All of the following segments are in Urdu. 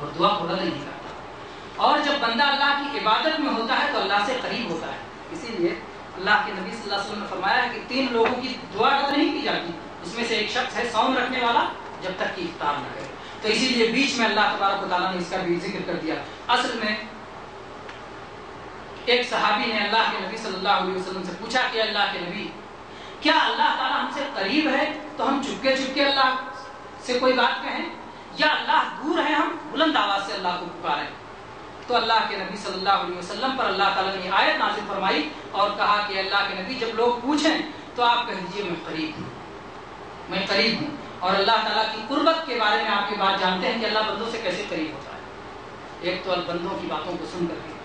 اور دعا کو رد نہیں کرتا۔ اور جب بندہ اللہ کی عبادت میں ہوتا ہے تو اللہ سے قریب ہوتا ہے۔ اسی لیے اللہ کے نبی صلی اللہ علیہ وسلم نے فرمایا ہے کہ 3 لوگوں کی دعا رد نہیں کی جاتی، اس میں سے ایک شخص ہے صوم رکھنے والا جب تک کہ افطار نہ کرے۔ تو اسی لیے بیچ میں اللہ تبارک و تعالیٰ نے اس کا بھی ذکر کر دیا۔ اصل میں ایک صحابی نے اللہ کے نبی صلی اللہ علیہ وسلم سے پوچھا کہ اللہ کے نبی، کیا اللہ تعالیٰ ہم سے قریب ہے تو ہم چپکے چپکے اللہ سے کوئی بات کہیں، یا اللہ دور ہے ہم بلند آواز سے اللہ کو پکاریں؟ تو اللہ کے نبی صلی اللہ علیہ وسلم پر اللہ تعالیٰ نے آیت نازل فرمائی اور کہا کہ اللہ کے نبی جب لوگ پوچھیں تو آپ کہہ دیجیے میں قریب ہوں، میں قریب ہوں۔ اور اللہ تعالیٰ کی قربت کے بارے میں آپ یہ بات جانتے ہیں کہ اللہ بندوں سے کیسے قریب ہوتا ہے۔ ایک تو بندوں کی باتوں کو سن کر کے،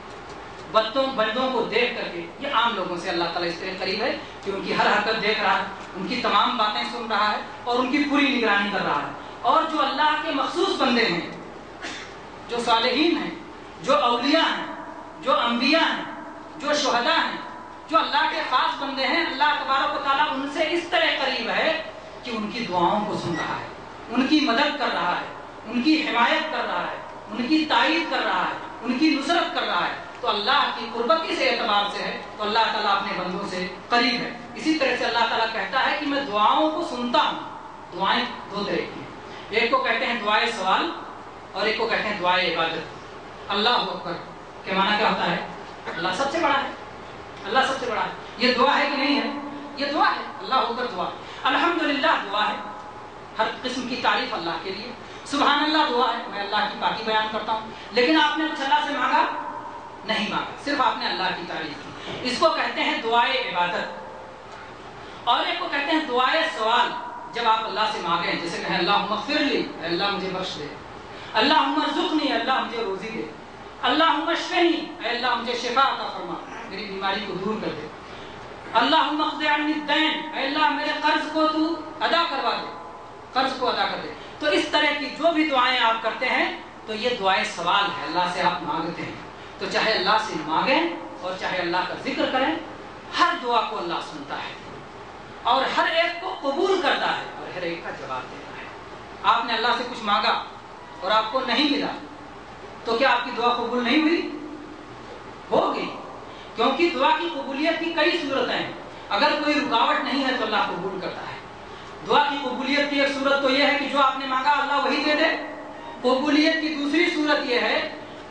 بندوں کو دیکھ کر کے، یہ عام لوگوں سے اللہ تعالیٰ اس طرح قریب ہے کہ ان کی ہر حرکت دیکھ رہا ہے، ان کی تمام باتیں سن رہا ہے اور ان کی پوری نگرانی کر رہا ہے۔ اور جو اللہ کے مخصوص بندے ہیں، جو صالحین ہیں، جو اولیاء ہیں، جو انبیاء ہیں، جو شہداء ہیں، جو اللہ کے خاص بندے ہیں، اللہ تبارک و تعالیٰ ان سے اس طرح قریب ہے کہ ان کی دعاؤں کو سن رہا ہے، ان کی مدد کر رہا ہے، ان کی حمایت کر رہا ہے، ان کی تائید کر رہا ہے، ان کی نصرت کر رہا ہے۔ تو اللہ کی قربت اس اعتبار سے ہے تو اللہ تعالیٰ اپنے بندوں سے قریب ہے۔ اسی طرح سے اللہ تعالیٰ کہتا ہے کہ میں دعاؤں کو سنتا ہوں۔ دعائیں 2 طرح کی ہیں، ایک کو کہتے ہیں دعائے سوال اور ایک کو کہتے ہیں دعائے عبادت۔ اللہ اکبر کے معنی کیا ہوتا ہے؟ اللہ سب سے بڑا ہے، اللہ سب سے بڑا ہے۔ یہ دعا ہے کہ نہیں ہے؟ یہ دعا ہے۔ اللہ اکبر دعا، الحمدللہ دعا ہے، ہر قسم کی تعریف اللہ کے لیے، سبحان اللہ دعا ہے، میں اللہ کی پاکی بیان کرتا ہوں۔ لیکن آپ نے کچھ اللہ سے مانگا نہیں، مانگا، صرف آپ نے اللہ کی تعریف کی، اس کو کہتے ہیں دعائے عبادت۔ اور ایک کو کہتے ہیں دعائے سوال، جب آپ اللہ سے مانگیں، جیسے کہیں اللہم اغفر لی، اے اللہ مجھے بخش دے، اللہم ارزقنی، اللہ مجھے روزی دے، اللہم اشفنی، اے اللہ مجھے شفا عطا فرما، میری بیماری کو دور کر دے، اللہم اقض عنی الدین، اے اللہ میرے قرض کو تو ادا کروا دے، قرض کو ادا کر دے۔ تو اس طرح کی جو بھی دعائیں آپ کرتے ہیں تو یہ دعائیں سوال ہے، اللہ سے آپ مانگتے ہیں۔ تو چاہے اللہ سے مانگیں اور چاہے اللہ کا ذکر کریں، ہر دعا کو اللہ سنتا ہے اور ہر ایک کو قبول کرتا ہے اور ہر ایک کا جواب دیتا ہے۔ آپ نے اللہ سے کچھ مانگا اور آپ کو نہیں ملا تو کیا آپ کی دعا قبول نہیں ہوئی؟ ہو گئی، کیونکہ دعا کی قبولیت کی کئی صورتیں ہیں۔ اگر کوئی رکاوٹ نہیں ہے تو اللہ قبول کرتا ہے۔ دعا کی قبولیت کی ایک صورت تو یہ ہے کہ جو آپ نے مانگا اللہ وہی دے دے۔ قبولیت کی دوسری صورت یہ ہے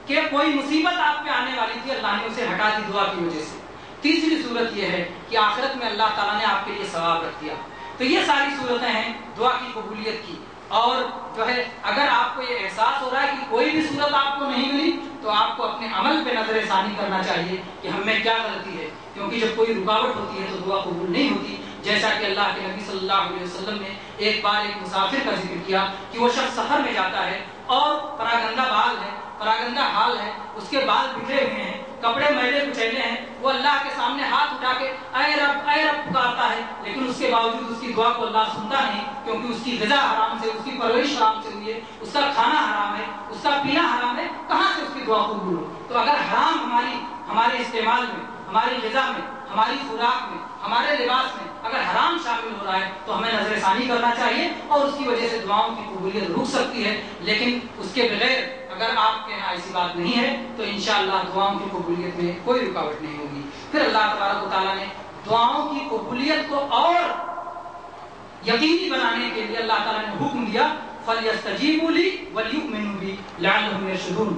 کہ کوئی مصیبت آپ پہ آنے والی تھی، اللہ نے اسے ہٹا دی دعا کی وجہ سے۔ تیسری صورت یہ ہے کہ آخرت میں اللہ تعالیٰ نے آپ کے لیے ثواب رکھ دیا۔ تو یہ ساری صورتیں ہیں دعا کی قبولیت کی۔ اور جو ہے اگر آپ کو یہ احساس ہو رہا ہے کہ کوئی بھی صورت آپ کو نہیں ملی تو آپ کو اپنے عمل پہ نظر ثانی کرنا چاہیے کہ ہم میں کیا غلطی ہے، کیونکہ جب کوئی رکاوٹ ہوتی ہے تو دعا قبول نہیں ہوتی۔ جیسا کہ اللہ کے نبی صلی اللہ علیہ وسلم نے ایک بار ایک مسافر کا ذکر کیا کہ وہ شخص سفر میں جاتا ہے اور پراگندہ حال ہے، اس کے بال بکھرے ہوئے ہیں، کپڑے میلے کچیلے ہیں، وہ اللہ کے سامنے ہاتھ اٹھا کے اے رب پکارتا ہے، لیکن اس کے باوجود اس کی دعا کو اللہ سنتا نہیں، کیونکہ اس کی غذا حرام سے، اس کی پرورش حرام سے ہوئی ہے، اس کا کھانا حرام ہے، اس کا پینا حرام ہے، کہاں سے اس کی دعا قبول ہو؟ تو اگر حرام ہمارے استعمال میں، ہماری غذا میں، ہماری خوراک میں، ہمارے لباس میں اگر حرام شامل ہو رہا ہے تو ہمیں نظر ثانی کرنا چاہیے اور اس کی وجہ سے دعاؤں کی قبولیت رک سکتی ہے۔ لیکن اس کے بغیر اگر آپ کے یہاں ایسی بات نہیں ہے تو انشاءاللہ دعاؤں کی قبولیت میں کوئی رکاوٹ نہیں ہوگی۔ پھر اللہ تبارک و تعالیٰ نے دعاؤں کی قبولیت کو اور یقینی بنانے کے لیے اللہ تعالیٰ نے حکم دیا فَلْيَسْتَجِيبُوا لِي وَلْيُؤْمِنُوا بِي لَعَلَّهُمْ يَرْشُدُونَ۔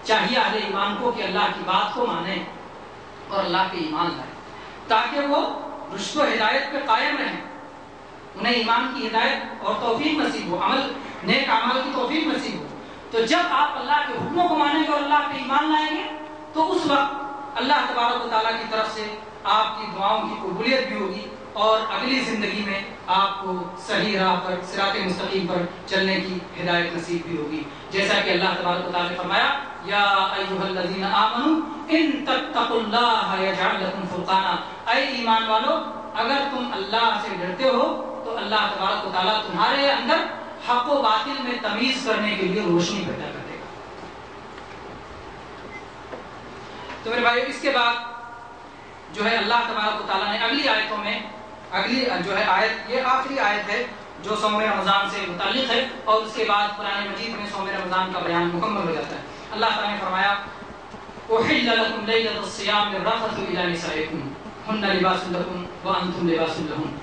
چاہیے اہل ایمان کو کہ اللہ کی بات کو مانیں اور اللہ پہ ایمان لائیں تاکہ وہ رشد و ہدایت پہ قائم رہیں، انہیں ایمان کی ہدایت اور توفیق نصیب ہو، نیک اعمال کی توفیق نصیب ہو۔ تو جب آپ اللہ کے حکموں کو مانیں گے اور اللہ پہ ایمان لائیں گے تو اس وقت اللہ تبارک و تعالیٰ کی طرف سے آپ کی دعاؤں کی قبولیت بھی ہوگی اور اگلی زندگی میں آپ کو صحیح راہ پر، صراط مستقیم پر چلنے کی ہدایت نصیب بھی ہوگی۔ جیسا کہ اللہ تبارک و تعالیٰ نے فرمایا یا ایھا الذین آمنوا ان تتقوا اللہ یجعل لکم فرقانا، اے ایمان والو اگر تم اللہ سے ڈرتے ہو تو اللہ تبارک و تعالیٰ تمہارے اندر حق و باطل میں تمیز کرنے کے لیے روشنی پیدا کر دے گا۔ تو میرے بھائیو اس کے بعد جو ہے اللہ تبارک و تعالیٰ نے اگلی آیتوں میں، اگلی جو ہے آیت، یہ آخری آیت ہے جو صوم رمضان سے متعلق ہے، اور اس کے بعد قرآن مجید میں صوم رمضان کا بیان مکمل ہو جاتا ہے۔ اللہ تعالیٰ نے فرمایا احل لکم لیلۃ الصیام الرفث الی نسائکم ہن لباس لکم وانتم لباس لہن۔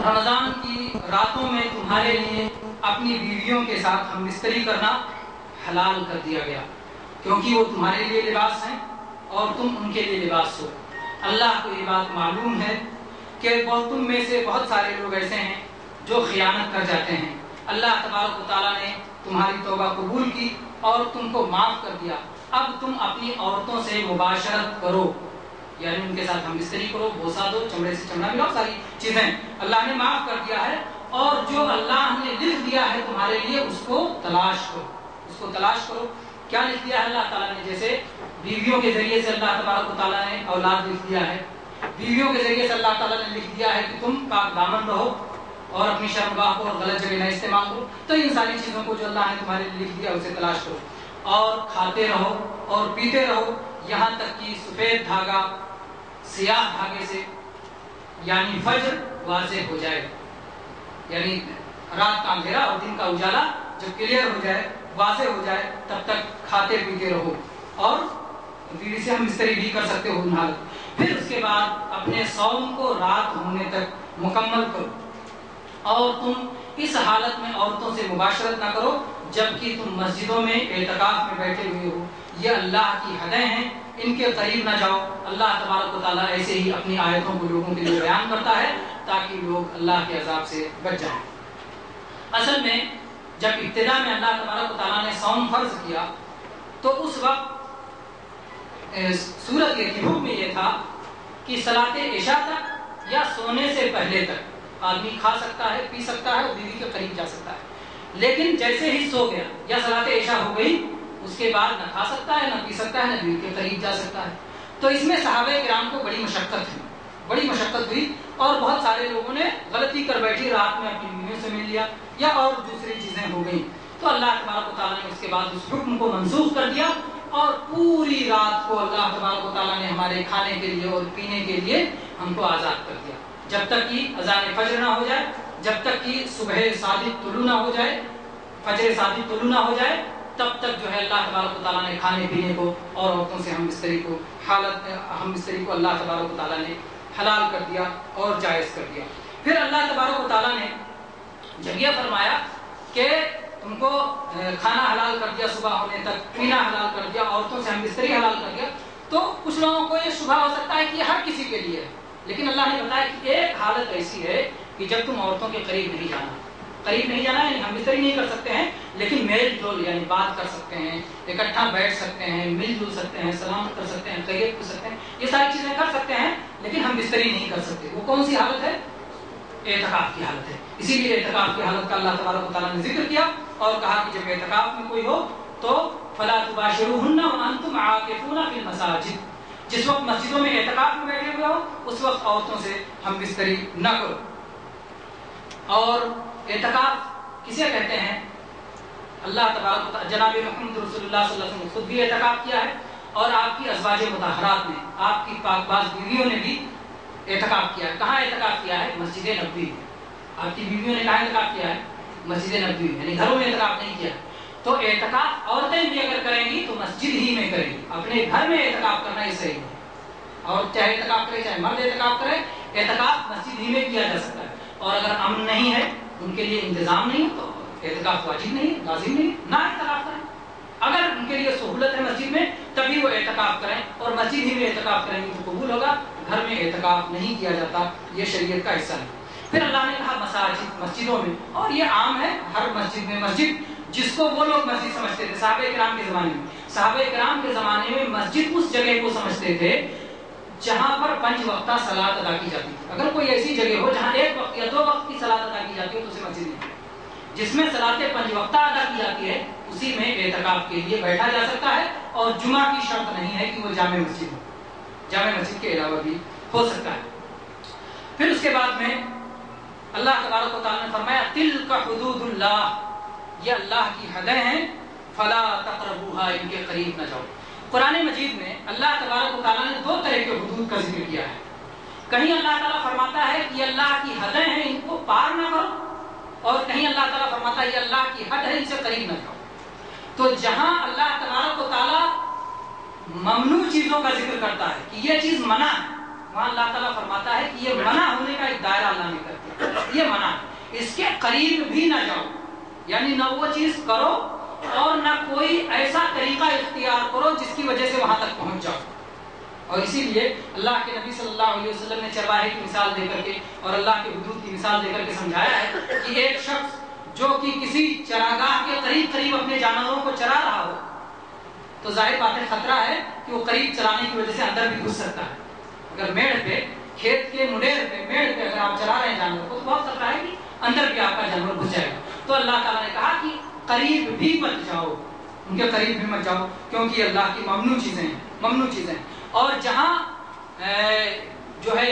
رمضان کی راتوں میں تمہارے لیے اپنی بیویوں کے ساتھ ہم بستری کرنا حلال کر دیا گیا، کیونکہ وہ تمہارے لیے لباس ہیں اور تم ان کے لیے لباس ہو۔ اللہ کو یہ بات معلوم ہے کہ تم میں سے بہت سارے لوگ ایسے ہیں جو خیانت کر جاتے ہیں۔ اللہ تبارک و تعالیٰ نے تمہاری توبہ قبول کی اور تم کو معاف کر دیا۔ اب تم اپنی عورتوں سے مباشرت کرو، یعنی ان کے ساتھ ہم بستری کرو، بوسہ دو، چمڑے سے چمڑا ملاؤ، ساری چیزیں اللہ نے معاف کر دیا ہے۔ اور جو اللہ نے لکھ دیا ہے تمہارے لیے اس کو تلاش کرو، اس کو تلاش کرو۔ کیا لکھ دیا ہے اللہ تعالیٰ نے؟ جیسے بیویوں کے ذریعے سے اللہ تبارک و تعالیٰ نے اولاد لکھ دیا ہے، بیویوں کے ذریعے سے اللہ تعالیٰ نے لکھ دیا ہے کہ تم پاک دامن رہو اور اپنی شرمگاہ کو اور غلط جگہ نہ استعمال کرو۔ تو ان ساری چیزوں کو جو اللہ نے تمہارے لیے لکھ دیا اسے تلاش کرو، اور کھاتے رہو اور پیتے رہو یہاں تک کہ سفید دھاگا سیاہ دھاگے سے یعنی فجر واضح ہو جائے، یعنی رات کا اندھیرا اور دن کا اجالا جب کلیئر ہو جائے، واضح ہو جائے، تب تک کھاتے پیتے رہو، اور بیوی سے ہم بستری بھی کر سکتے ہو ان حالت۔ پھر اس کے بعد اپنے صوم کو رات ہونے تک مکمل کرو، اور تم اس حالت میں عورتوں سے مباشرت نہ کرو جبکہ تم مسجدوں میں اعتکاف میں بیٹھے ہوئے ہو۔ یہ اللہ کی حدیں ہیں، ان کے قریب نہ جاؤ۔ اللہ تبارک و تعالیٰ ایسے ہی اپنی آیتوں کو لوگوں کے لیے بیان کرتا ہے تاکہ لوگ اللہ کے عذاب سے بچ جائیں۔ اصل میں جب ابتدا میں اللہ تبارک و تعالیٰ نے صوم فرض کیا تو اس وقت صورت یہ تھی، حکم یہ تھا کہ صلاۃ عشاء تک یا سونے سے پہلے تک آدمی کھا سکتا ہے، پی سکتا ہے اور بیوی کے قریب جا سکتا ہے، لیکن جیسے ہی سو گیا یا صلاۃ عشاء ہو گئی اس کے بعد نہ کھا سکتا ہے، نہ پی سکتا ہے، نہ بیوی کے قریب جا سکتا ہے۔ تو اس میں صحابہ کرام کو بڑی مشقت ہوئی، بڑی مشقت ہوئی، اور بہت سارے لوگوں نے غلطی کر بیٹھی، رات میں اپنی بیویوں سے مل لیا یا اور دوسری چیزیں ہو گئیں۔ تو اللہ تبارک و تعالیٰ نے اس کے بعد اس حکم کو منسوخ کر دیا، اور پوری رات کو اللہ تبارک و تعالیٰ نے ہمارے کھانے کے لیے اور پینے کے لیے ہم کو آزاد کر دیا، جب تک کہ اذان فجر نہ ہو جائے، جب تک کہ صبح صادق طلوع نہ ہو جائے، فجر صادق طلوع نہ ہو جائے، تب تک جو ہے اللہ تبارک و تعالیٰ نے کھانے پینے کو اور عورتوں سے ہم بستری کو اللہ تبارک و تعالیٰ نے حلال کر دیا اور جائز کر دیا۔ پھر اللہ تبارک و تعالیٰ نے جب یہ فرمایا کہ تم کو کھانا حلال کر دیا، صبح ہونے تک پینا حلال کر دیا، عورتوں سے ہم بستری حلال کر دیا، تو کچھ لوگوں کو یہ شبہ ہو سکتا ہے کہ یہ ہر کسی کے لیے ہے، لیکن اللہ نے بتایا کہ ایک حالت ایسی ہے کہ جب تم عورتوں کے قریب نہیں جانا یعنی ہم بستری نہیں کر سکتے ہیں، لیکن میل جول یعنی بات کر سکتے ہیں، اکٹھا بیٹھ سکتے ہیں، مل جل سکتے ہیں، سلام کر سکتے ہیں، خیریت پوچھ سکتے ہیں، یہ ساری چیزیں کر سکتے ہیں، لیکن ہم بستری نہیں کر سکتے۔ وہ کون سی حالت ہے؟ اعتکاف کی حالت ہے۔ اسی لیے اعتکاف کی حالت کا اللہ تبارک و تعالیٰ نے ذکر کیا اور کہا کہ جب اعتکاف میں کوئی ہو تو فلا تباشروہن وانتم عاکفون فی المساجد، جس وقت مسجدوں میں اعتکاف میں بیٹھے ہوئے ہو اس وقت عورتوں سے ہم بستری نہ کرو۔ اور اعتکاف کسے کہتے ہیں؟ اللہ تبارک و تعالیٰ، جناب محمد رسول اللہ صلی اللہ علیہ وسلم نے خود بھی اعتکاف کیا ہے، اور آپ کی ازواج مطہرات نے، آپ کی پاک باز بیویوں نے بھی اعتکاف کیا ہے۔ کہاں اعتکاف کیا ہے؟ مسجد نبوی میں۔ آپ کی بیویوں نے کہاں اعتکاف کیا ہے؟ مسجد نبوی میں، یعنی گھروں میں اعتکاف نہیں کیا۔ تو اعتکاف عورتیں بھی اگر کریں گی تو مسجد ہی میں کریں گی، اپنے گھر میں اعتکاف کرنا یہ صحیح ہے۔ اور چاہے اعتکاف کرے چاہے مرد اعتکاف کرے، اعتکاف مسجد ہی میں کیا جا سکتا ہے۔ اور اگر امن نہیں ہے، ان کے لیے انتظام نہیں تو اعتکاف واجب نہیں، لازم نہیں، نہ اعتکاف کریں۔ اگر ان کے لیے سہولت ہے مسجد میں تبھی وہ اعتکاف کریں، اور مسجد ہی میں اعتکاف کریں گے تو قبول ہوگا۔ گھر میں اعتکاف نہیں کیا جاتا، یہ شریعت کا حصہ نہیں۔ پھر اللہ نے کہا مساجد، مسجدوں میں، اور یہ عام ہے ہر مسجد میں۔ مسجد جس کو وہ لوگ مسجد سمجھتے تھے صحابہ کرام کے زمانے میں، صحابہ کرام کے زمانے میں مسجد اس جگہ کو سمجھتے تھے جہاں پر 5 وقتہ صلاۃ ادا کی جاتی تھی۔ اگر کوئی ایسی جگہ ہو جہاں 1 وقت یا 2 وقت کی صلاۃ ادا کی جاتی ہو تو اسے مسجد نہیں ہے۔ جس میں صلاۃ 5 وقتہ ادا کی جاتی ہے اسی میں اعتکاف کے لیے بیٹھا جا سکتا ہے، اور جمعہ کی شرط نہیں ہے کہ وہ جامع مسجد ہو، جامع مسجد کے علاوہ بھی ہو سکتا ہے۔ پھر اس کے بعد میں اللہ تبارک و تعالیٰ نے فرمایا تلک حدود اللہ، یہ اللہ کی حدیں ہیں، فلا تقربوها، ان کے قریب نہ جاؤ۔ قرآن مجید میں اللہ تبارک و تعالیٰ نے 2 طرح کے حدود کا ذکر کیا ہے۔ کہیں اللہ تعالیٰ فرماتا ہے کہ یہ اللہ کی حدیں ہیں، ان کو پار نہ کرو، اور کہیں اللہ تعالیٰ فرماتا ہے یہ اللہ کی حد ہے، ان سے قریب نہ جاؤ۔ تو جہاں اللہ تبارک و تعالیٰ ممنوع چیزوں کا ذکر کرتا ہے کہ یہ چیز منع ہے، وہاں اللہ تعالیٰ فرماتا ہے کہ یہ منع ہونے کا ایک دائرہ اللہ نے کر دیا، یہ منع ہے، اس کے قریب بھی نہ جاؤ، یعنی نہ وہ چیز کرو اور نہ کوئی ایسا طریقہ اختیار کرو جس کی وجہ سے وہاں تک پہنچ جاؤ۔ اور اسی لیے اللہ کے نبی صلی اللہ علیہ وسلم نے چرواہے کی مثال دے کر کے اور اللہ کے حدود کی مثال دے کر کے سمجھایا ہے کہ ایک شخص جو کہ کسی چراگاہ کے قریب اپنے جانوروں کو چرا رہا ہو تو ظاہر بات ہے خطرہ ہے کہ وہ قریب چرانے کی وجہ سے اندر بھی گھس سکتا ہے۔ اگر میڑ پہ، کھیت کے منڈیر پہ، میڑ پہ اگر آپ چرا رہے ہیں جانور کو تو بہت خطرہ ہے کہ اندر بھی آپ کا جانور گھس جائے گا۔ تو اللہ تعالیٰ نے کہا کہ قریب بھی مت جاؤ، ان کے قریب بھی مت جاؤ، کیونکہ اللہ کی ممنوع چیزیں ہیں، ممنوع چیزیں ہیں۔ اور جہاں جو ہے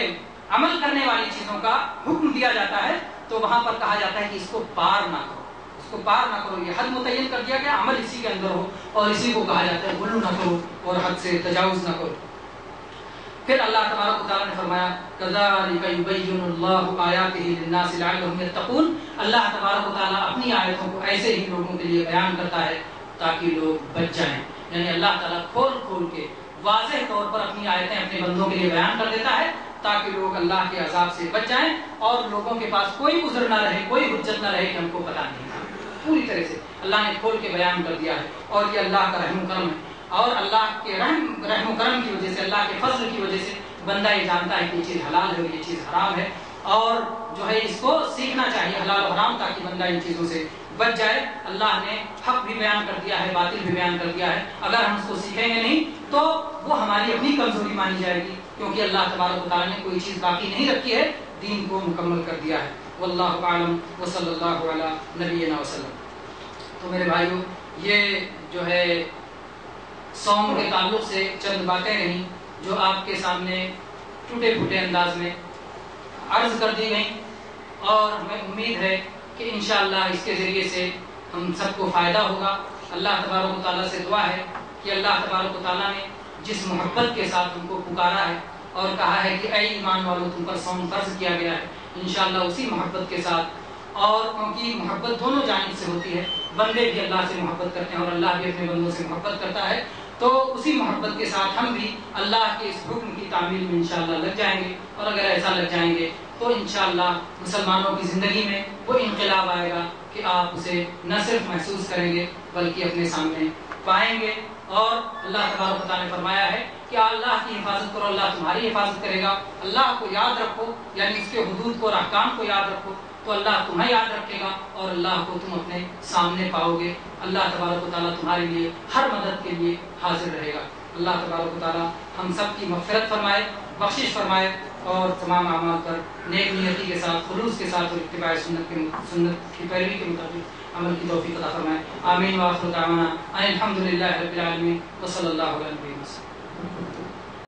عمل کرنے والی چیزوں کا حکم دیا جاتا ہے تو وہاں پر کہا جاتا ہے کہ اس کو پار نہ کرو، اس کو پار نہ کرو، یہ حد متعین کر دیا گیا، عمل اسی کے اندر ہو، اور اسی کو کہا جاتا ہے غلو نہ کرو اور حد سے تجاوز نہ کرو۔ پھر اللہ تبارک و تعالیٰ نے فرمایا كَذَلِكَ يُبَيِّنُ اللَّهُ آيَاتِهِ لِلنَّاسِ لَعَلَّهُمْ يَتَّقُونَ، اللہ تبارک و تعالیٰ اپنی آیتوں کو ایسے ہی لوگوں کے لیے بیان کرتا ہے تاکہ لوگ بچ جائیں، یعنی اللہ تعالیٰ کھول کھول کے واضح طور پر اپنی آیتیں اپنے بندوں کے لیے بیان کر دیتا ہے تاکہ لوگ اللہ کے عذاب سے بچ جائیں اور لوگوں کے پاس کوئی عذر نہ رہے، کوئی حجت نہ رہے کہ ہم کو پتہ نہیں تھا۔ پوری طرح سے اللہ نے کھول کے بیان کر دیا ہے، اور یہ اللہ کا رحم و کرم ہے، اور اللہ کے رحم و کرم کی وجہ سے، اللہ کے فضل کی وجہ سے بندہ یہ جانتا ہے کہ یہ چیز حلال ہے اور یہ چیز حرام ہے، اور جو ہے اس کو سیکھنا چاہیے حلال و حرام تاکہ بندہ ان چیزوں سے بچ جائے۔ اللہ نے حق بھی بیان کر دیا ہے، باطل بھی بیان کر دیا ہے، اگر ہم اس کو سیکھیں گے نہیں تو وہ ہماری اپنی کمزوری مانی جائے گی، کیونکہ اللہ تبارک و تعالیٰ نے کوئی چیز باقی نہیں رکھی ہے، دین کو مکمل کر دیا ہے۔ واللہ اعلم وصلی اللہ علی نبینا وسلم۔ تو میرے بھائیو، یہ جو ہے صوم کے تعلق سے چند باتیں رہیں جو آپ کے سامنے ٹوٹے پھوٹے انداز میں عرض کر دی گئیں، اور ہمیں امید ہے کہ انشاءاللہ اس کے ذریعے سے ہم سب کو فائدہ ہوگا۔ اللہ تبارک و تعالیٰ سے دعا ہے کہ اللہ تبارک و تعالیٰ نے جس محبت کے ساتھ ہم کو پکارا ہے اور کہا ہے کہ اے ایمان والوں تم پر صوم فرض کیا گیا ہے، انشاءاللہ اسی محبت کے ساتھ، اور کیونکہ محبت دونوں جانب سے ہوتی ہے، بندے بھی اللہ سے محبت کرتے ہیں اور اللہ بھی اپنے بندوں سے محبت کرتا ہے، تو اسی محبت کے ساتھ ہم بھی اللہ کے اس حکم کی تعمیل میں انشاءاللہ لگ جائیں گے، اور اگر ایسا لگ جائیں گے تو انشاءاللہ مسلمانوں کی زندگی میں وہ انقلاب آئے گا کہ آپ اسے نہ صرف محسوس کریں گے بلکہ اپنے سامنے پائیں گے۔ اور اللہ تبارک و تعالیٰ نے فرمایا ہے کہ اللہ کی حفاظت کرو، اللہ تمہاری حفاظت کرے گا، اللہ کو یاد رکھو، یعنی اس کے حدود کو اور احکام کو یاد رکھو تو اللہ تمہیں یاد رکھے گا اور اللہ کو تم اپنے سامنے پاؤ گے۔ اللہ تبارک و تعالیٰ تمہارے لیے ہر مدد کے لیے حاضر رہے گا۔ اللہ تبارک و تعالیٰ ہم سب کی مغفرت فرمائے، بخشش فرمائے، اور تمام اعمال پر نیک نیتی کے ساتھ، خلوص کے ساتھ اور اتباع سنت کی پیروی کے مطابق عمل کی توفیق عطا فرمائے۔ آمین۔ وآخر دعوانا ان الحمد للہ رب العالمین، وصلی اللہ علیہ وسلم۔